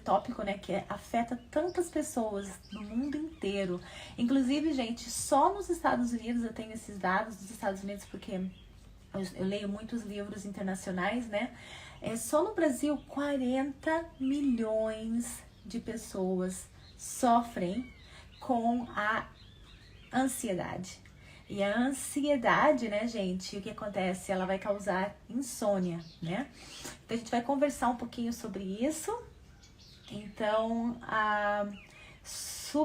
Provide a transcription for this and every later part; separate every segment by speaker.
Speaker 1: tópico, né, que afeta tantas pessoas no mundo inteiro. Inclusive, gente, só nos Estados Unidos, eu tenho esses dados dos Estados Unidos porque eu leio muitos livros internacionais, né? Só no Brasil, 40 milhões de pessoas sofrem com a ansiedade. E a ansiedade, né, gente, o que acontece? Ela vai causar insônia, né? Então, a gente vai conversar um pouquinho sobre isso. Então,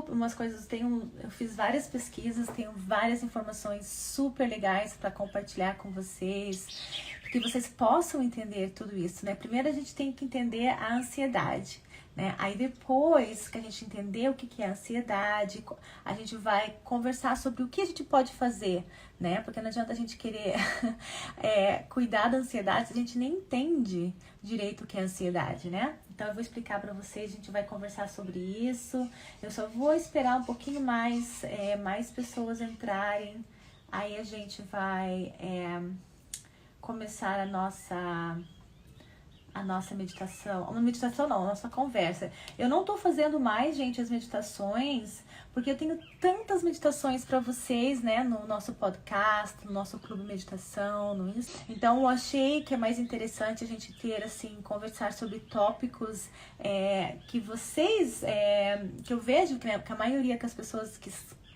Speaker 1: umas coisas, eu fiz várias pesquisas, tenho várias informações super legais para compartilhar com vocês, para que vocês possam entender tudo isso, né? Primeiro a gente tem que entender a ansiedade, né? Aí depois que a gente entender o que é ansiedade, a gente vai conversar sobre o que a gente pode fazer, né? Porque não adianta a gente querer cuidar da ansiedade se a gente nem entende direito o que é ansiedade, né? Então eu vou explicar para vocês, a gente vai conversar sobre isso. Eu só vou esperar um pouquinho mais pessoas entrarem, aí a gente vai começar a nossa meditação. Não, meditação não, a nossa conversa. Eu não tô fazendo mais, gente, as meditações, porque eu tenho tantas meditações para vocês, né, no nosso podcast, no nosso clube meditação, no Insta. Então eu achei que é mais interessante a gente ter, assim, conversar sobre tópicos que vocês, que eu vejo que a maioria das pessoas que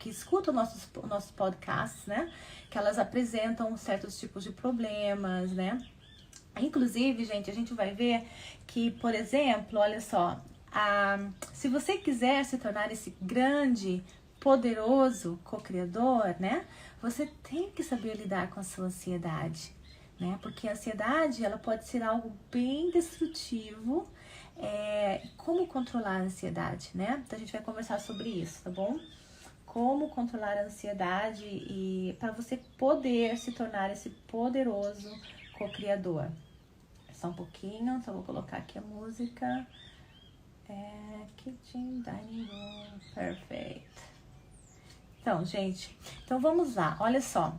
Speaker 1: escutam nossos podcasts, né, que elas apresentam certos tipos de problemas, né. Inclusive, gente, a gente vai ver que, por exemplo, olha só, se você quiser se tornar esse grande, poderoso co-criador, né, você tem que saber lidar com a sua ansiedade, né, porque a ansiedade, ela pode ser algo bem destrutivo. Como controlar a ansiedade, né? Então a gente vai conversar sobre isso, tá bom? Como controlar a ansiedade e para você poder se tornar esse poderoso co-criador. Só um pouquinho, só vou colocar aqui a música. Kitchen Dining Room, perfect. Então, gente, vamos lá, olha só.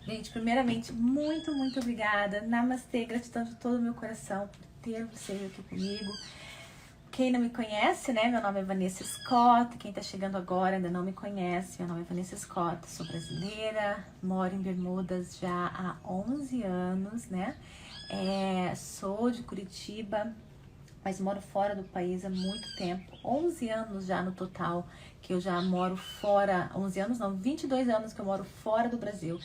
Speaker 1: Gente, primeiramente, muito, muito obrigada. Namastê, gratidão de todo o meu coração por ter vocês aqui comigo. Quem não me conhece, né, meu nome é Vanessa Scott. Quem tá chegando agora ainda não me conhece, meu nome é Vanessa Scott, sou brasileira, moro em Bermudas já há 11 anos, né, sou de Curitiba, mas moro fora do país há muito tempo, 11 anos já no total que eu já moro fora, 11 anos não, 22 anos que eu moro fora do Brasil.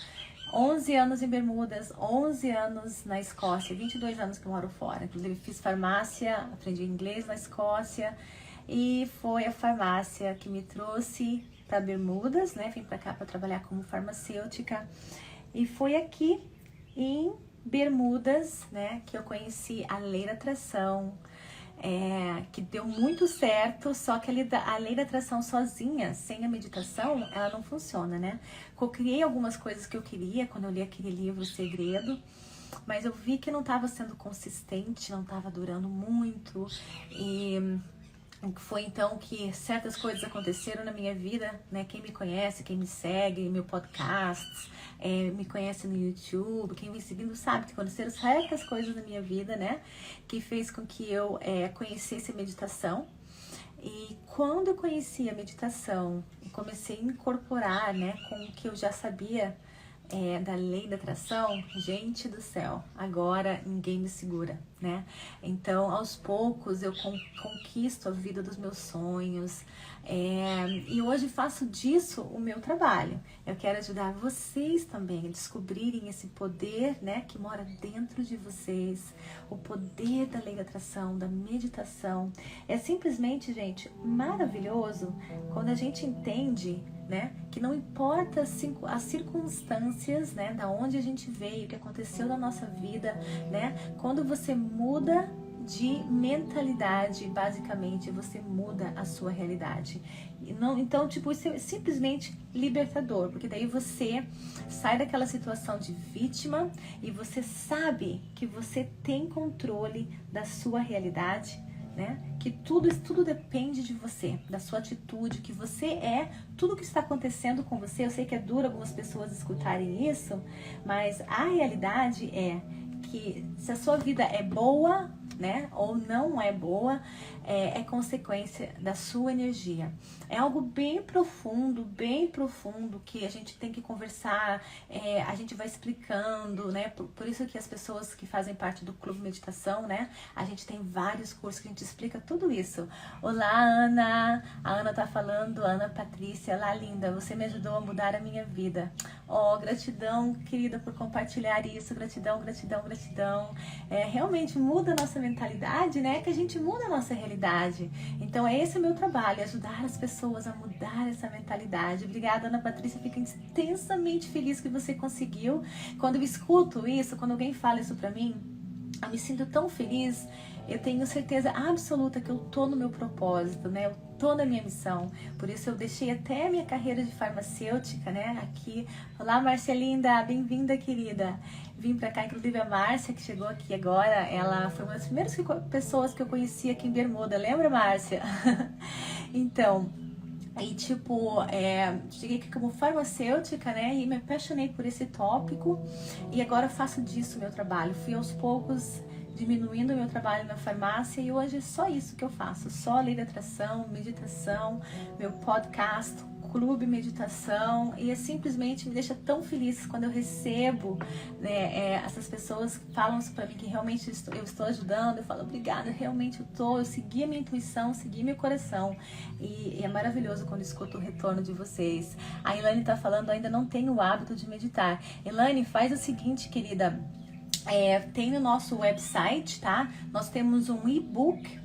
Speaker 1: 11 anos em Bermudas, 11 anos na Escócia, 22 anos que eu moro fora. Inclusive fiz farmácia, aprendi inglês na Escócia e foi a farmácia que me trouxe para Bermudas, né? Vim para cá para trabalhar como farmacêutica e foi aqui em Bermudas, né, que eu conheci a lei da atração, que deu muito certo, só que a lei da atração sozinha, sem a meditação, ela não funciona, né? Eu criei algumas coisas que eu queria quando eu li aquele livro, O Segredo, mas eu vi que não estava sendo consistente, não estava durando muito, e foi então que certas coisas aconteceram na minha vida, né? Quem me conhece, quem me segue, meu podcast, me conhece no YouTube, quem me seguindo sabe que aconteceram certas coisas na minha vida, né? Que fez com que eu conhecesse a meditação. E quando eu conheci a meditação e comecei a incorporar, né, com o que eu já sabia da lei da atração, gente do céu, agora ninguém me segura, né? Então, aos poucos, eu conquisto a vida dos meus sonhos, e hoje faço disso o meu trabalho. Eu quero ajudar vocês também a descobrirem esse poder, né, que mora dentro de vocês, o poder da lei da atração, da meditação. É simplesmente, gente, maravilhoso quando a gente entende, né, que não importa as circunstâncias, né, da onde a gente veio, o que aconteceu na nossa vida, né, quando você muda de mentalidade, basicamente, você muda a sua realidade. Então, tipo, isso é simplesmente libertador, porque daí você sai daquela situação de vítima e você sabe que você tem controle da sua realidade, né? Que tudo depende de você, da sua atitude, que você tudo que está acontecendo com você. Eu sei que é duro algumas pessoas escutarem isso, mas a realidade é que se a sua vida é boa né, ou não é boa, é consequência da sua energia. É algo bem profundo que a gente tem que conversar, a gente vai explicando, né, por isso que as pessoas que fazem parte do Clube Meditação, né, a gente tem vários cursos que a gente explica tudo isso. Olá, Ana! A Ana tá falando, Ana Patrícia, lá linda, você me ajudou a mudar a minha vida. Gratidão, querida, por compartilhar isso, gratidão. Realmente muda a nossa mentalidade, né, que a gente muda a nossa realidade. Então esse é o meu trabalho, ajudar as pessoas a mudar essa mentalidade. Obrigada, Ana Patrícia, fico intensamente feliz que você conseguiu. Quando eu escuto isso, quando alguém fala isso pra mim, eu me sinto tão feliz. Eu tenho certeza absoluta que eu tô no meu propósito, né? Eu tô na minha missão. Por isso eu deixei até a minha carreira de farmacêutica, né? Aqui. Olá, Márcia linda, bem-vinda, querida. Vim pra cá, inclusive a Márcia, que chegou aqui agora, ela foi uma das primeiras pessoas que eu conheci aqui em Bermuda. Lembra, Márcia? Então, e cheguei aqui como farmacêutica, né, e me apaixonei por esse tópico e agora faço disso meu trabalho. Fui aos poucos diminuindo meu trabalho na farmácia e hoje é só isso que eu faço, só lei da atração, meditação, meu podcast, Clube Meditação, e simplesmente me deixa tão feliz quando eu recebo, né, essas pessoas que falam isso pra mim, que realmente eu estou ajudando. Eu falo, obrigada, realmente eu segui a minha intuição, segui meu coração, e é maravilhoso quando escuto o retorno de vocês. A Elaine tá falando, ainda não tenho o hábito de meditar. Elaine, faz o seguinte, querida, tem no nosso website, tá? Nós temos um e-book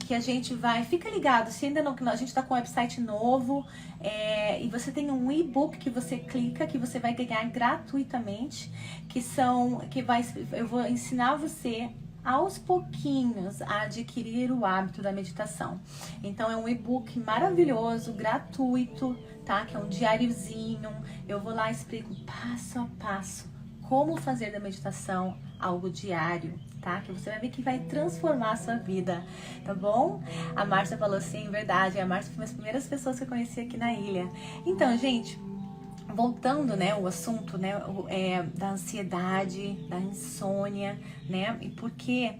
Speaker 1: que a gente vai... Fica ligado, se ainda não... A gente tá com um website novo, e você tem um e-book que você clica, que você vai ganhar gratuitamente, eu vou ensinar você aos pouquinhos a adquirir o hábito da meditação. Então é um e-book maravilhoso, gratuito, tá? Que é um diáriozinho. Eu vou lá e explico passo a passo como fazer da meditação algo diário, tá? Que você vai ver que vai transformar a sua vida, tá bom? A Márcia falou assim, verdade, a Márcia foi uma das primeiras pessoas que eu conheci aqui na ilha. Então, gente, voltando, né, o assunto, né, da ansiedade, da insônia, né, e por que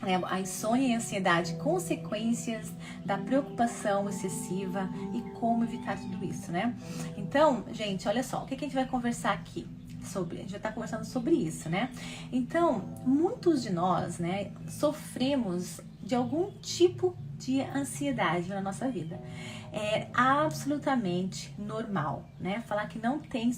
Speaker 1: a insônia e a ansiedade, consequências da preocupação excessiva e como evitar tudo isso, né? Então, gente, olha só, o que a gente vai conversar aqui? A gente já está conversando sobre isso, né? Então, muitos de nós, né, sofremos de algum tipo de ansiedade na nossa vida. É absolutamente normal, né? Falar que não tem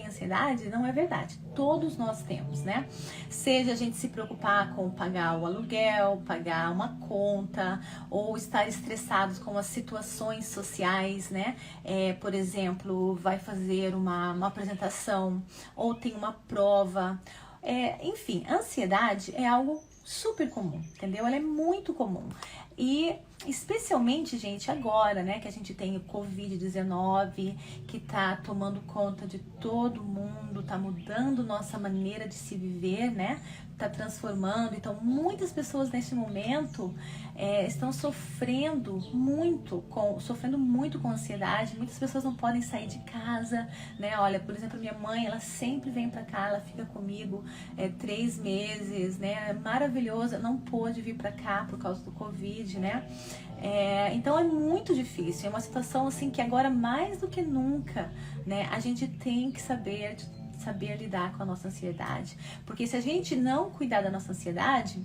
Speaker 1: ansiedade não é verdade. Todos nós temos, né? Seja a gente se preocupar com pagar o aluguel, pagar uma conta, ou estar estressados com as situações sociais, né? Por exemplo, vai fazer uma apresentação ou tem uma prova. Enfim, a ansiedade é algo super comum, entendeu? Ela é muito comum. E especialmente, gente, agora, né, que a gente tem o Covid-19, que tá tomando conta de todo mundo, tá mudando nossa maneira de se viver, né? Tá transformando. Então, muitas pessoas neste momento estão sofrendo muito com ansiedade. Muitas pessoas não podem sair de casa, né? Olha, por exemplo, minha mãe, ela sempre vem pra cá, ela fica comigo 3 meses, né? Maravilhosa, não pôde vir pra cá por causa do Covid, né? Então é muito difícil, é uma situação assim que agora mais do que nunca, né? A gente tem que saber lidar com a nossa ansiedade, porque se a gente não cuidar da nossa ansiedade,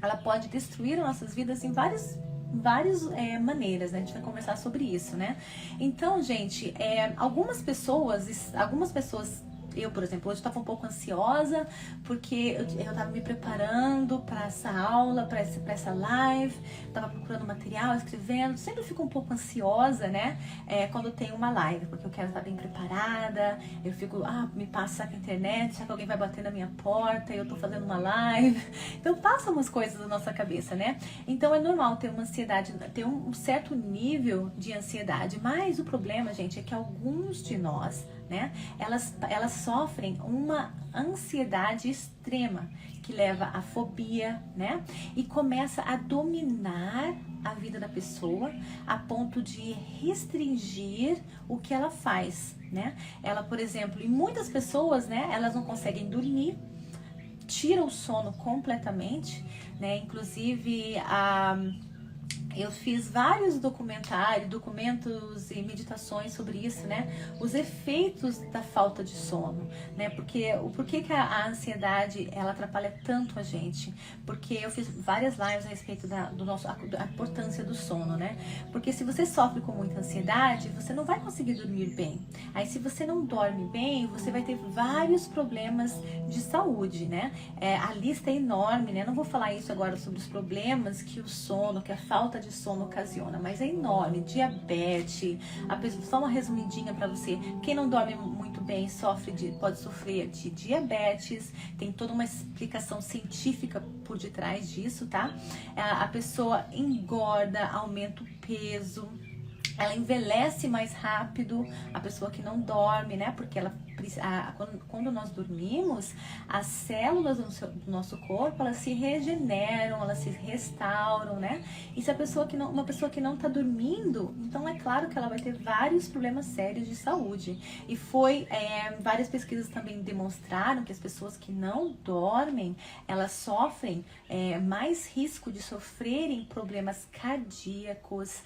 Speaker 1: ela pode destruir as nossas vidas em várias maneiras, né? A gente vai conversar sobre isso, né? Então, gente, algumas pessoas, eu, por exemplo, hoje estava um pouco ansiosa porque eu estava me preparando para essa aula, para essa live, estava procurando material, escrevendo. Sempre fico um pouco ansiosa, né? Quando tem uma live, porque eu quero estar bem preparada. Eu fico, me passa a internet, será que alguém vai bater na minha porta e eu tô fazendo uma live? Então passam umas coisas na nossa cabeça, né? Então é normal ter uma ansiedade, ter um certo nível de ansiedade. Mas o problema, gente, é que alguns de nós, né, elas sofrem uma ansiedade extrema que leva à fobia, né, e começa a dominar a vida da pessoa a ponto de restringir o que ela faz, né? Ela, por exemplo, e muitas pessoas, né, elas não conseguem dormir. tira o sono completamente, né? Inclusive, eu fiz vários documentos e meditações sobre isso, né? Os efeitos da falta de sono, né? Porque o porquê que a ansiedade ela atrapalha tanto a gente? Porque eu fiz várias lives a respeito da importância do sono, né? Porque se você sofre com muita ansiedade, você não vai conseguir dormir bem. Aí se você não dorme bem, você vai ter vários problemas de saúde, né? A lista é enorme, né? Não vou falar isso agora sobre os problemas que o sono, que a falta de sono ocasiona, mas é enorme. Diabetes, só uma resumidinha para você, quem não dorme muito bem pode sofrer de diabetes, tem toda uma explicação científica por detrás disso, tá? A pessoa engorda, aumenta o peso, ela envelhece mais rápido, a pessoa que não dorme, né? Porque quando nós dormimos, as células do nosso corpo, elas se regeneram, elas se restauram, né? E se uma pessoa que não tá dormindo, então é claro que ela vai ter vários problemas sérios de saúde. E várias pesquisas também demonstraram que as pessoas que não dormem, elas sofrem mais risco de sofrerem problemas cardíacos,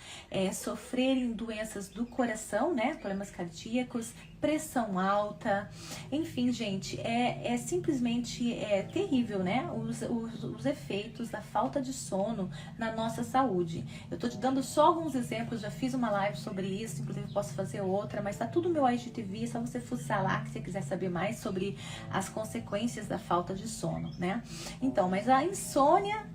Speaker 1: sofrerem doenças do coração, né? Problemas cardíacos, pressão alta, enfim, gente, é simplesmente terrível, né? Os efeitos da falta de sono na nossa saúde. Eu tô te dando só alguns exemplos, já fiz uma live sobre isso, inclusive posso fazer outra, mas tá tudo no meu IGTV, é só você fuçar lá que você quiser saber mais sobre as consequências da falta de sono, né? Então, mas a insônia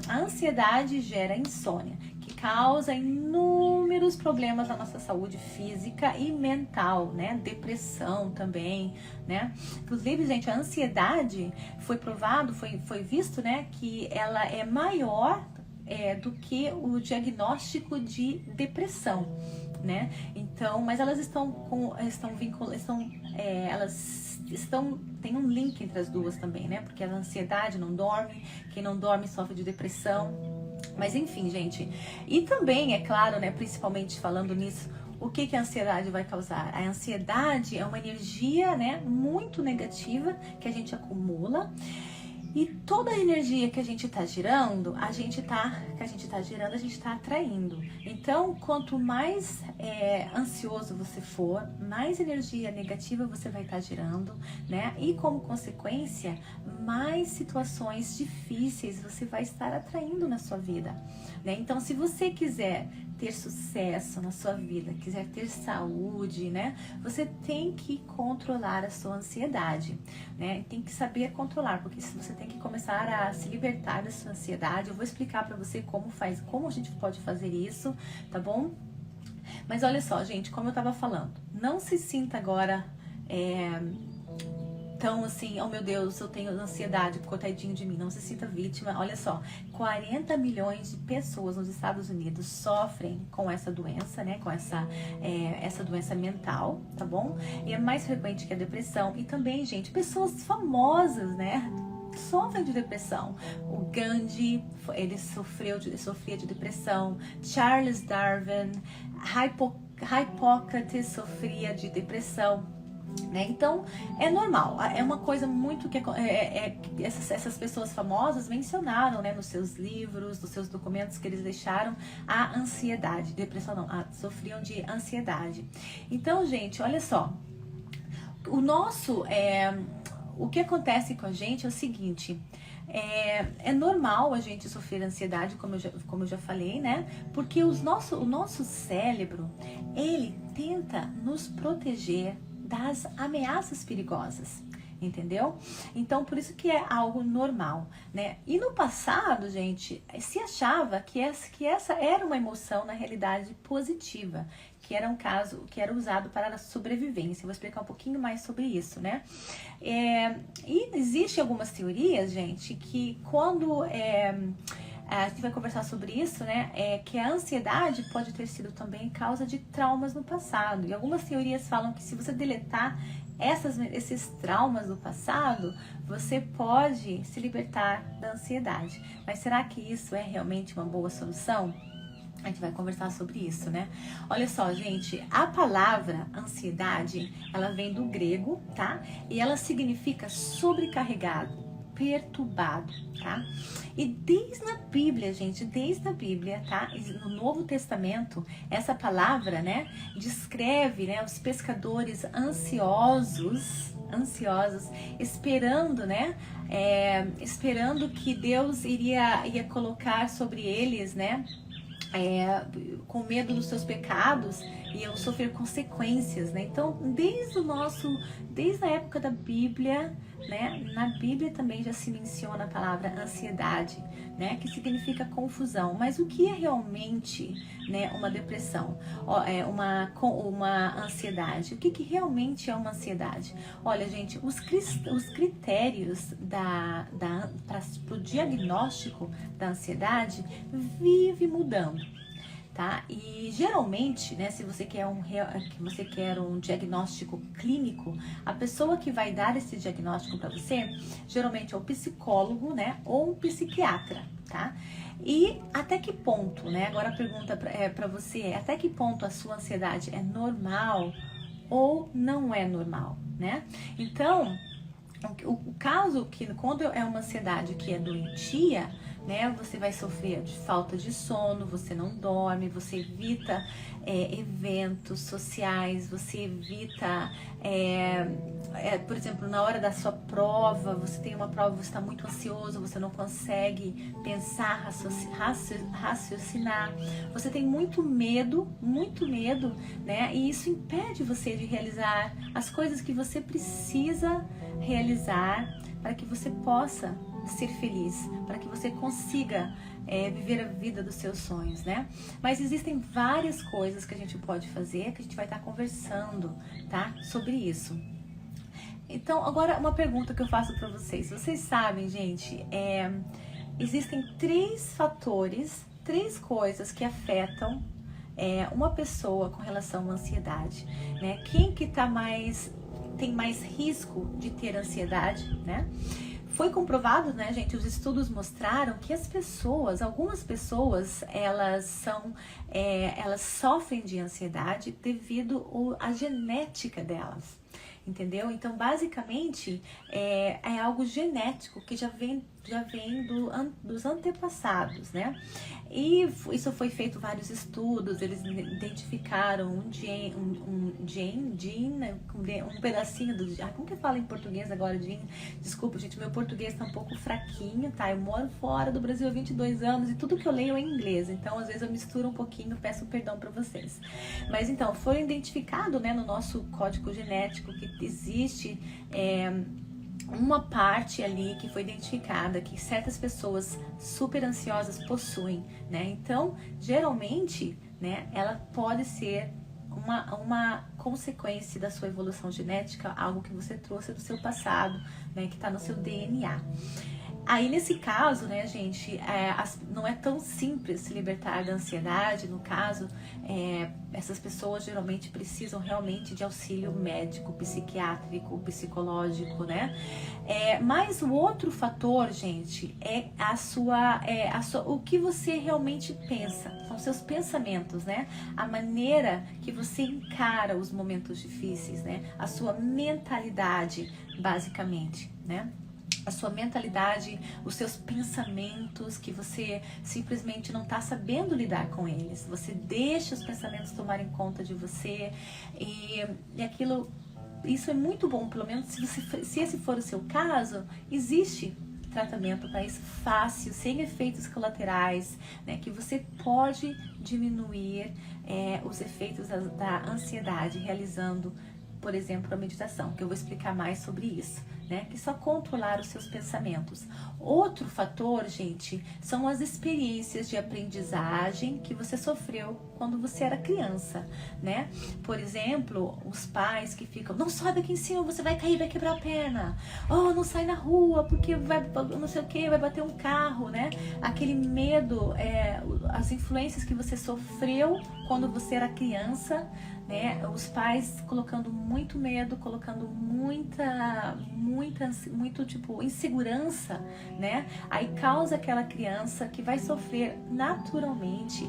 Speaker 1: a ansiedade gera insônia, que causa inúmeros problemas na nossa saúde física e mental, né? Depressão também, né? Inclusive, gente, a ansiedade foi visto, né? Que ela é maior do que o diagnóstico de depressão, né? Então, mas elas tem um link entre as duas também, né? Porque a ansiedade não dorme, quem não dorme sofre de depressão. Mas enfim, gente, e também, é claro, né, principalmente falando nisso, o que a ansiedade vai causar? A ansiedade é uma energia, né, muito negativa que a gente acumula. E toda a energia que a gente está girando, a gente está atraindo. Então, quanto mais ansioso você for, mais energia negativa você vai estar girando, né? E como consequência, mais situações difíceis você vai estar atraindo na sua vida, né? Então, se você quiser ter sucesso na sua vida, quiser ter saúde, né? Você tem que controlar a sua ansiedade, né? Tem que saber controlar, porque se você tem que começar a se libertar da sua ansiedade, eu vou explicar pra você como a gente pode fazer isso, tá bom? Mas olha só, gente, como eu tava falando, não se sinta agora tão assim, oh meu Deus, eu tenho ansiedade, coitadinho de mim, não se sinta vítima. Olha só, 40 milhões de pessoas nos Estados Unidos sofrem com essa doença, né, com essa doença mental, tá bom? E é mais frequente que a depressão. E também, gente, pessoas famosas, né, sofrem de depressão. O Gandhi, ele sofria de depressão. Charles Darwin, Hipócrates sofria de depressão. Né? Então, é normal, é uma coisa muito que essas pessoas famosas mencionaram, né, nos seus livros, nos seus documentos que eles deixaram, a ansiedade, depressão não, sofriam de ansiedade. Então, gente, olha só, o que acontece com a gente é o seguinte, é normal a gente sofrer ansiedade, como eu já falei, né? Porque o nosso cérebro, ele tenta nos proteger das ameaças perigosas, entendeu? Então, por isso que é algo normal, né? E no passado, gente, se achava que essa era uma emoção, na realidade, positiva, que era usado para a sobrevivência. Eu vou explicar um pouquinho mais sobre isso, né? E existem algumas teorias, gente, que quando a gente vai conversar sobre isso, né? Que a ansiedade pode ter sido também causa de traumas no passado. E algumas teorias falam que se você deletar esses traumas do passado, você pode se libertar da ansiedade. Mas será que isso é realmente uma boa solução? A gente vai conversar sobre isso, né? Olha só, gente, a palavra ansiedade, ela vem do grego, tá? E ela significa sobrecarregado, perturbado, tá? E desde a Bíblia, gente, desde a Bíblia, tá? No Novo Testamento, essa palavra, né, descreve, né, os pescadores ansiosos, esperando, né, esperando que Deus ia colocar sobre eles, né, com medo dos seus pecados, iam sofrer consequências, né? Então, desde a época da Bíblia, né? Na Bíblia também já se menciona a palavra ansiedade, né? Que significa confusão. Mas o que é realmente, né, uma depressão? Uma ansiedade? O que realmente é uma ansiedade? Olha, gente, os critérios para o diagnóstico da ansiedade vive mudando. Tá? E geralmente, né, se você quer um diagnóstico clínico, a pessoa que vai dar esse diagnóstico para você, geralmente é o psicólogo, né, ou um psiquiatra, tá? E até que ponto, né? Agora a pergunta para você é: até que ponto a sua ansiedade é normal ou não é normal, né? Então, o caso que quando é uma ansiedade que é doentia, né, você vai sofrer de falta de sono, você não dorme, você evita eventos sociais, você evita, por exemplo, na hora da sua prova, você tem uma prova, você está muito ansioso, você não consegue pensar, raciocinar, você tem muito medo, né, e isso impede você de realizar as coisas que você precisa realizar para que você possa ser feliz, para que você consiga viver a vida dos seus sonhos, né? Mas existem várias coisas que a gente pode fazer, que a gente vai estar conversando, tá? Sobre isso. Então, agora uma pergunta que eu faço para vocês. Vocês sabem, gente, existem 3 fatores, 3 coisas que afetam uma pessoa com relação à ansiedade, né? Quem que tem mais risco de ter ansiedade, né? Foi comprovado, né, gente, os estudos mostraram que algumas pessoas, elas sofrem de ansiedade devido à genética delas, entendeu? Então, basicamente, é algo genético que já vem dos antepassados, né? E isso foi feito vários estudos, eles identificaram um pedacinho do... como que fala em português agora, gene? Desculpa, gente, meu português tá um pouco fraquinho, tá? Eu moro fora do Brasil há 22 anos e tudo que eu leio é em inglês, então às vezes eu misturo um pouquinho, peço perdão para vocês. Mas então, foi identificado, né, no nosso código genético que existe uma parte ali que foi identificada que certas pessoas super ansiosas possuem, né? Então, geralmente, né, ela pode ser uma consequência da sua evolução genética, algo que você trouxe do seu passado, né, que está no seu DNA. Aí, nesse caso, né, gente, não é tão simples se libertar da ansiedade. No caso, essas pessoas geralmente precisam realmente de auxílio médico, psiquiátrico, psicológico, né? Mas o outro fator, gente, é o que você realmente pensa, são seus pensamentos, né? A maneira que você encara os momentos difíceis, né? A sua mentalidade, basicamente, né? A sua mentalidade, os seus pensamentos, que você simplesmente não está sabendo lidar com eles. Você deixa os pensamentos tomarem conta de você e aquilo, isso é muito bom, pelo menos se esse for o seu caso, existe tratamento para isso fácil, sem efeitos colaterais, né, que você pode diminuir os efeitos da ansiedade realizando, por exemplo, a meditação, que eu vou explicar mais sobre isso, né? Que só controlar os seus pensamentos. Outro fator, gente, são as experiências de aprendizagem que você sofreu quando você era criança, né? Por exemplo, os pais que ficam: não sobe aqui em cima, você vai cair, vai quebrar a perna. Oh, não sai na rua porque vai, não sei o que, vai bater um carro, né? Aquele medo, as influências que você sofreu quando você era criança, né? Os pais colocando muito medo, colocando muito tipo insegurança, né? Aí causa aquela criança que vai sofrer naturalmente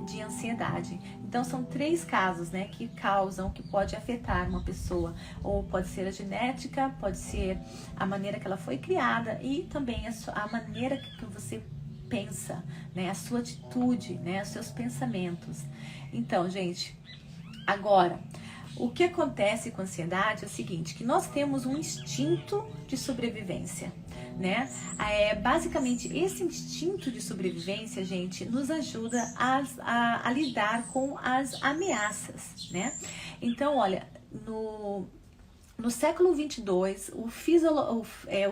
Speaker 1: de ansiedade. Então são 3 casos, né, que pode afetar uma pessoa, ou pode ser a genética, pode ser a maneira que ela foi criada e também a maneira que você pensa, né, a sua atitude, né, os seus pensamentos. Então, gente, agora, o que acontece com a ansiedade é o seguinte, que nós temos um instinto de sobrevivência, né? Basicamente, esse instinto de sobrevivência, gente, nos ajuda a lidar com as ameaças, né? Então, olha, no século 22, o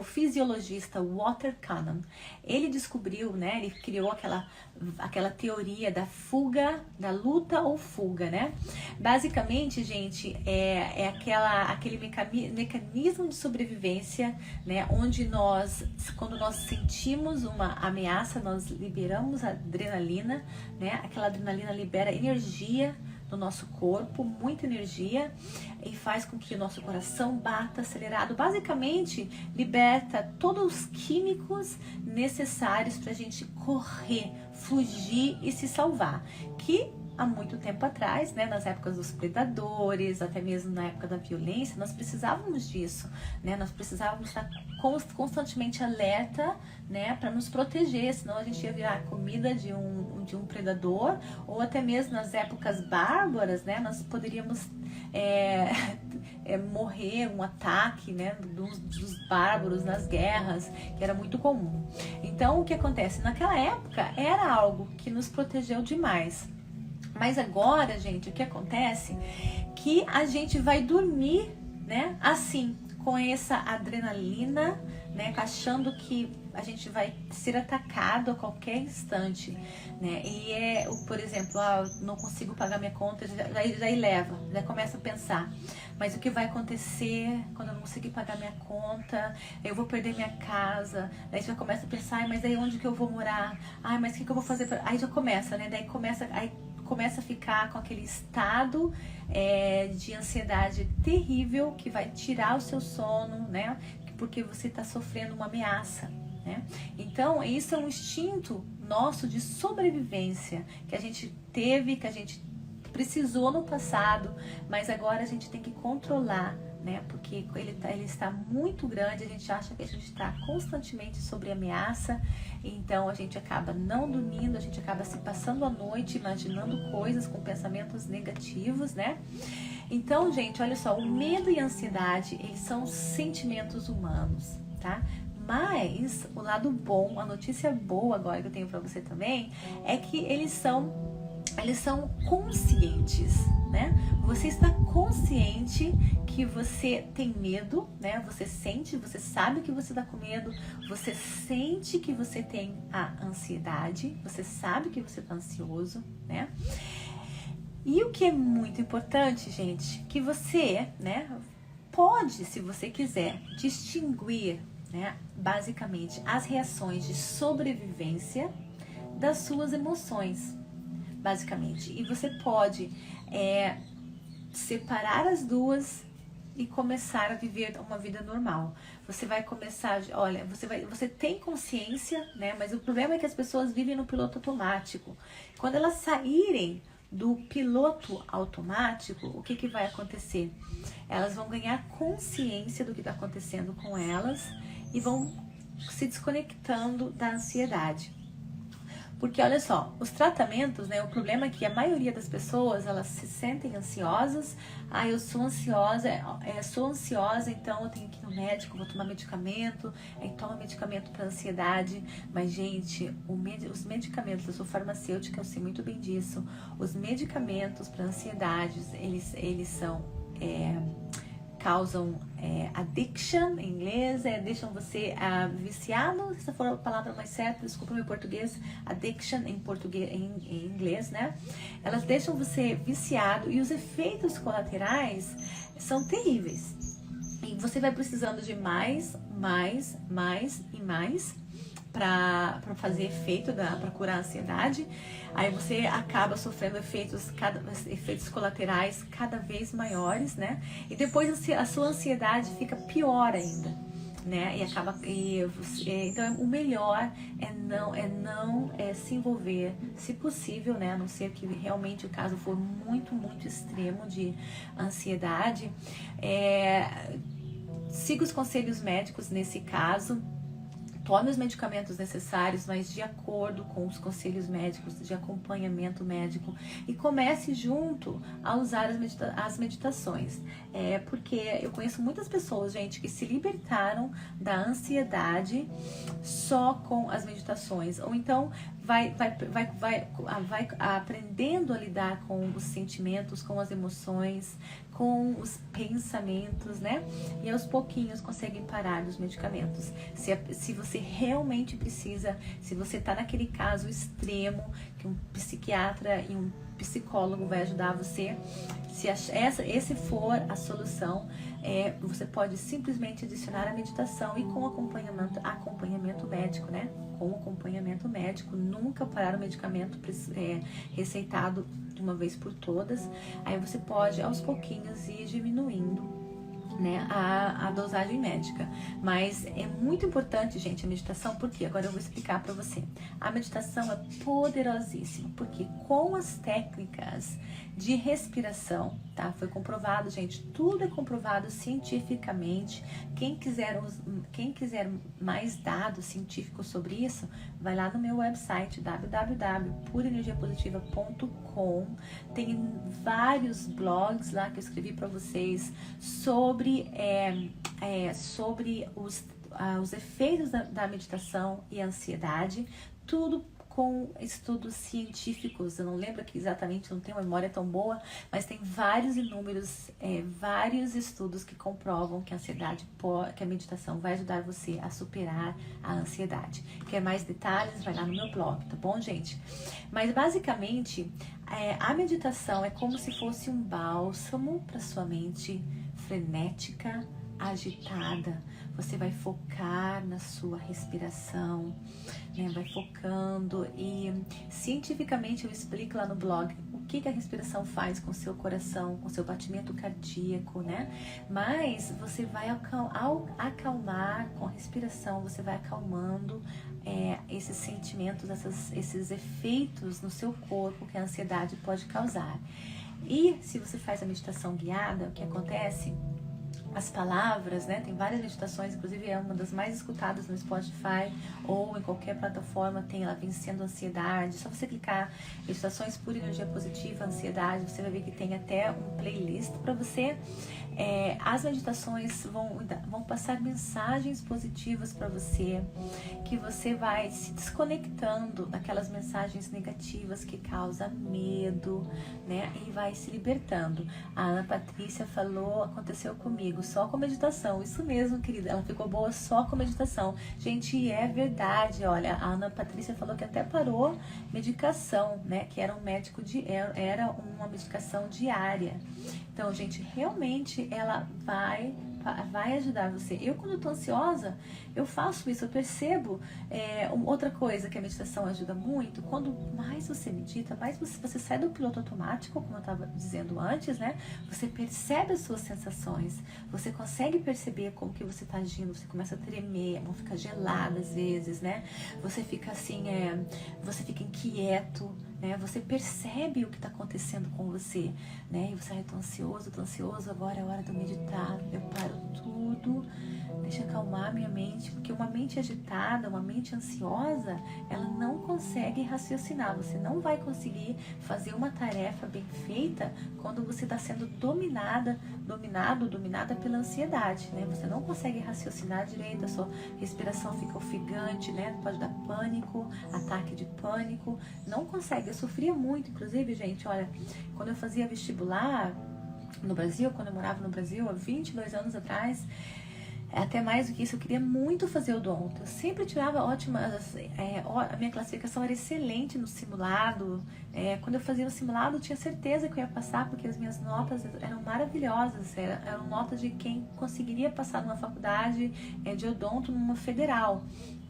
Speaker 1: fisiologista Walter Cannon, ele descobriu, né, ele criou aquela teoria da fuga, da luta ou fuga, né? Basicamente, gente, aquele mecanismo de sobrevivência, né, onde quando nós sentimos uma ameaça, nós liberamos a adrenalina, né? Aquela adrenalina libera energia no nosso corpo, muita energia, e faz com que o nosso coração bata acelerado. Basicamente, liberta todos os químicos necessários para a gente correr, fugir e se salvar. Que há muito tempo atrás, né, nas épocas dos predadores, até mesmo na época da violência, nós precisávamos disso, né? Nós precisávamos estar constantemente alerta, né, para nos proteger, senão a gente ia virar comida de um predador, ou até mesmo nas épocas bárbaras, né, nós poderíamos morrer um ataque, né, dos bárbaros nas guerras, que era muito comum. Então, o que acontece? Naquela época era algo que nos protegeu demais. Mas agora, gente, o que acontece? Que a gente vai dormir, né, assim, com essa adrenalina, né, achando que a gente vai ser atacado a qualquer instante, né? E por exemplo, não consigo pagar minha conta, já começa a pensar, mas o que vai acontecer quando eu não conseguir pagar minha conta? Eu vou perder minha casa. Daí já começa a pensar, mas aí onde que eu vou morar? Mas o que eu vou fazer? Aí já começa, né? Daí começa a ficar com aquele estado de ansiedade terrível que vai tirar o seu sono, né? Porque você está sofrendo uma ameaça, né? Então, isso é um instinto nosso de sobrevivência que a gente teve, que a gente precisou no passado, mas agora a gente tem que controlar, né? Porque ele está muito grande, a gente acha que a gente está constantemente sob ameaça, então a gente acaba não dormindo, a gente acaba se passando a noite imaginando coisas com pensamentos negativos, né? Então, gente, olha só, o medo e a ansiedade, eles são sentimentos humanos, tá? Mas o lado bom, a notícia boa agora que eu tenho para você também, é que eles são conscientes, né? Você está consciente que você tem medo, né? Você sabe que você está com medo, você sente que você tem a ansiedade, você sabe que você está ansioso, né? E o que é muito importante, gente, que você, né, pode, se você quiser, distinguir, né, basicamente as reações de sobrevivência das suas emoções, basicamente. E você pode separar as duas e começar a viver uma vida normal. Você vai começar, olha, você tem consciência, né, mas o problema é que as pessoas vivem no piloto automático. Quando elas saírem do piloto automático, o que vai acontecer? Elas vão ganhar consciência do que está acontecendo com elas e vão se desconectando da ansiedade. Porque olha só, os tratamentos, né, o problema é que a maioria das pessoas, elas se sentem ansiosas. Eu sou ansiosa, então eu tenho que ir no médico, vou tomar medicamento, aí toma medicamento para ansiedade. Mas, gente, os medicamentos, eu sou farmacêutica, eu sei muito bem disso. Os medicamentos para ansiedades, eles causam addiction, em inglês, deixam você viciado, se for a palavra mais certa, desculpa meu português, addiction em inglês, né? Elas deixam você viciado e os efeitos colaterais são terríveis. E você vai precisando de mais e mais para fazer efeito, para curar a ansiedade. Aí você acaba sofrendo efeitos colaterais cada vez maiores, né? E depois a sua ansiedade fica pior ainda. né? Então o melhor é não se envolver, se possível, né? A não ser que realmente o caso for muito, muito extremo de ansiedade. Siga os conselhos médicos nesse caso. Tome os medicamentos necessários, mas de acordo com os conselhos médicos, de acompanhamento médico, e comece junto a usar as meditações. Porque eu conheço muitas pessoas, gente, que se libertaram da ansiedade só com as meditações, ou então vai aprendendo a lidar com os sentimentos, com as emoções, com os pensamentos, né? E aos pouquinhos conseguem parar dos medicamentos. Se você realmente precisa, se você tá naquele caso extremo, que um psiquiatra e um psicólogo vai ajudar você, se esse for a solução, você pode simplesmente adicionar a meditação e com acompanhamento médico, né? Com acompanhamento médico, nunca parar o medicamento receitado de uma vez por todas. Aí você pode aos pouquinhos ir diminuindo, né, a dosagem médica. Mas é muito importante, gente, a meditação, porque agora eu vou explicar para você. A meditação é poderosíssima, porque com as técnicas de respiração, tá? Foi comprovado, gente, tudo é comprovado cientificamente. Quem quiser mais dados científicos sobre isso, vai lá no meu website www.purenergiapositiva.com. Tem vários blogs lá que eu escrevi para vocês sobre os efeitos da meditação e a ansiedade, tudo com estudos científicos. Eu não lembro aqui exatamente, não tenho memória tão boa, mas tem vários estudos que comprovam que que a meditação vai ajudar você a superar a ansiedade. Quer mais detalhes? Vai lá no meu blog, tá bom, gente? Mas basicamente, a meditação é como se fosse um bálsamo para sua mente frenética, agitada. Você vai focar na sua respiração, né? Vai focando, e cientificamente eu explico lá no blog o que a respiração faz com o seu coração, com o seu batimento cardíaco, né? Mas você vai acalmar com a respiração, você vai acalmando esses sentimentos, esses efeitos no seu corpo que a ansiedade pode causar. E se você faz a meditação guiada, o que acontece? As palavras, né? Tem várias meditações, inclusive é uma das mais escutadas no Spotify ou em qualquer plataforma, tem ela Vencendo a Ansiedade. Só você clicar Meditações por Energia Positiva, Ansiedade, você vai ver que tem até um playlist para você. As meditações vão passar mensagens positivas para você, que você vai se desconectando daquelas mensagens negativas que causam medo, né? E vai se libertando. A Ana Patrícia falou, aconteceu comigo, só com meditação. Isso mesmo, querida, ela ficou boa só com meditação. Gente, é verdade, olha, a Ana Patrícia falou que até parou medicação, né? Que era era uma medicação diária. Então, gente, realmente ela vai ajudar você. Eu, quando eu tô ansiosa, eu faço isso, eu percebo. Outra coisa que a meditação ajuda muito, quando mais você medita, mais você sai do piloto automático, como eu estava dizendo antes, né? Você percebe as suas sensações, você consegue perceber como que você tá agindo, você começa a tremer, a mão fica gelada às vezes, né? Você fica assim, você fica inquieto, né? Você percebe o que está acontecendo com você, né? E você, tô ansioso, agora é hora de eu meditar, eu paro tudo, deixa acalmar minha mente, porque uma mente agitada, uma mente ansiosa, ela não consegue raciocinar, você não vai conseguir fazer uma tarefa bem feita quando você está sendo dominada pela ansiedade, né? Você não consegue raciocinar direito, a sua respiração fica ofegante, né? Pode dar pânico, ataque de pânico, não consegue. Eu sofria muito, inclusive, gente, olha, quando eu fazia vestibular no Brasil, quando eu morava no Brasil, há 22 anos atrás, até mais do que isso, eu queria muito fazer odonto. Eu sempre tirava ótimas, a minha classificação era excelente no simulado. Quando eu fazia o simulado, eu tinha certeza que eu ia passar, porque as minhas notas eram maravilhosas. Eram notas de quem conseguiria passar numa faculdade de odonto, numa federal.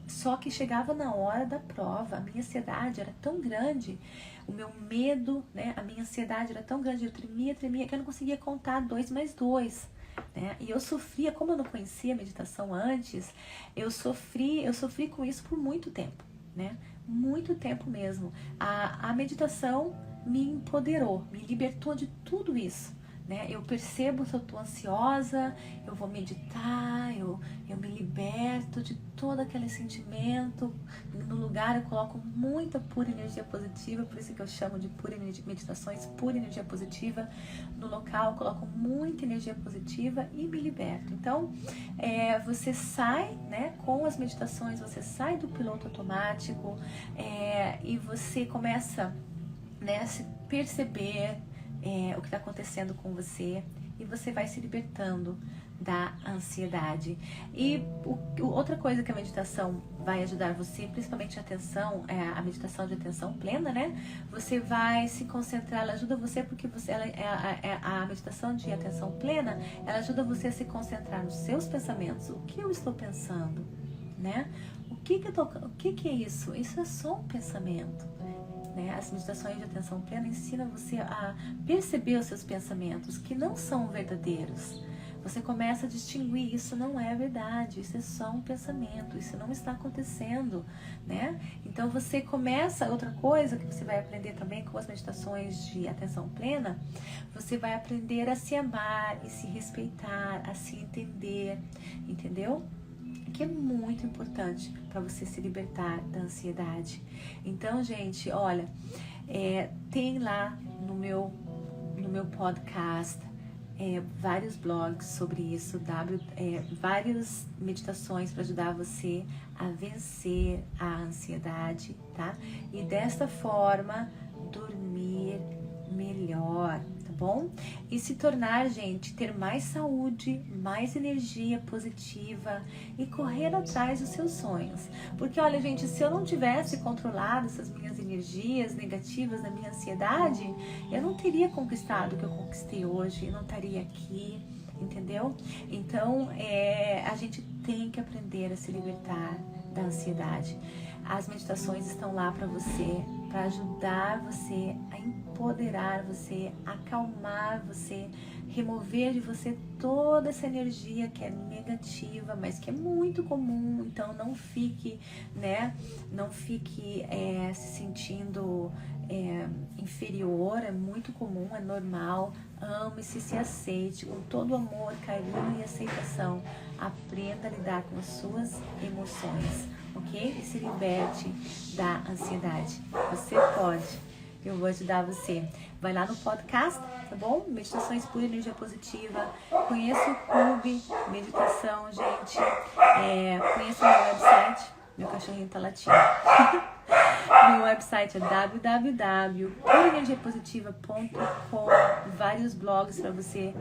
Speaker 1: Só que chegava na hora da prova, a minha ansiedade era tão grande, o meu medo, né, a minha ansiedade era tão grande, eu tremia, que eu não conseguia contar 2 mais 2. né? E eu sofria, como eu não conhecia a meditação antes, eu sofri com isso por muito tempo, né? Muito tempo mesmo. A meditação me empoderou, me libertou de tudo isso, né? Eu percebo se eu tô ansiosa, eu vou meditar, eu me liberto de todo aquele sentimento. No lugar eu coloco muita pura energia positiva, por isso que eu chamo de meditações pura energia positiva. No local eu coloco muita energia positiva e me liberto. Então, você sai, né, com as meditações, você sai do piloto automático, e você começa, né, a se perceber o que está acontecendo com você, e você vai se libertando da ansiedade. E outra coisa que a meditação vai ajudar você, principalmente a atenção, a meditação de atenção plena, né? Você vai se concentrar, ela ajuda você porque a meditação de atenção plena, ela ajuda você a se concentrar nos seus pensamentos. O que eu estou pensando, né? O que é isso? Isso é só um pensamento. Né? As meditações de atenção plena ensinam você a perceber os seus pensamentos, que não são verdadeiros. Você começa a distinguir, isso não é verdade, isso é só um pensamento, isso não está acontecendo, né? Então você começa, outra coisa que você vai aprender também com as meditações de atenção plena, você vai aprender a se amar e se respeitar, a se entender, entendeu? Que é muito importante para você se libertar da ansiedade. Então, gente, olha, tem lá no meu podcast vários blogs sobre isso, várias meditações para ajudar você a vencer a ansiedade, tá? E desta forma, dormir melhor, tá bom? E se tornar, gente, ter mais saúde, mais energia positiva e correr atrás dos seus sonhos. Porque, olha, gente, se eu não tivesse controlado essas minhas energias negativas da minha ansiedade, eu não teria conquistado o que eu conquistei hoje, eu não estaria aqui, entendeu? Então, a gente tem que aprender a se libertar da ansiedade. As meditações estão lá para você, para ajudar você a empoderar você, acalmar você, remover de você toda essa energia que é negativa, mas que é muito comum. Então não fique, né? Não fique se sentindo inferior, é muito comum, é normal. Ame-se, se aceite com todo amor, carinho e aceitação. Aprenda a lidar com as suas emoções, ok? E se liberte da ansiedade. Você pode. Eu vou ajudar você. Vai lá no podcast, tá bom? Meditações por energia positiva. Conheça o clube Meditação, gente. Conheça o meu website. Meu cachorrinho tá latindo. Meu website é www.purenergiapositiva.com. Vários blogs para você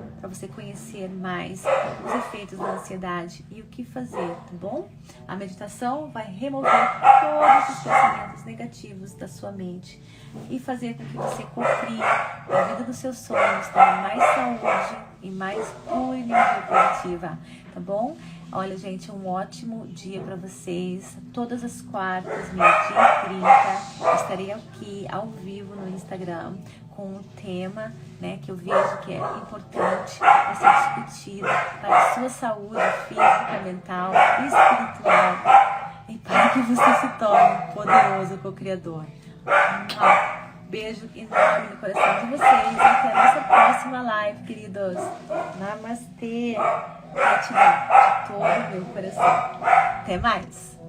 Speaker 1: conhecer mais os efeitos da ansiedade e o que fazer, tá bom? A meditação vai remover todos os pensamentos negativos da sua mente e fazer com que você cocrie a vida dos seus sonhos, tenha mais saúde e mais pura energia positiva, tá bom? Olha, gente, um ótimo dia para vocês. Todas as quartas, meio-dia e 30, estarei aqui ao vivo no Instagram com um tema, né, que eu vejo que é importante a ser discutido para a sua saúde física, mental e espiritual e para que você se torne poderoso co-criador. Beijo enorme no coração de vocês. Até a nossa próxima live, queridos. Namastê. Gratidão de todo o meu coração. Até mais.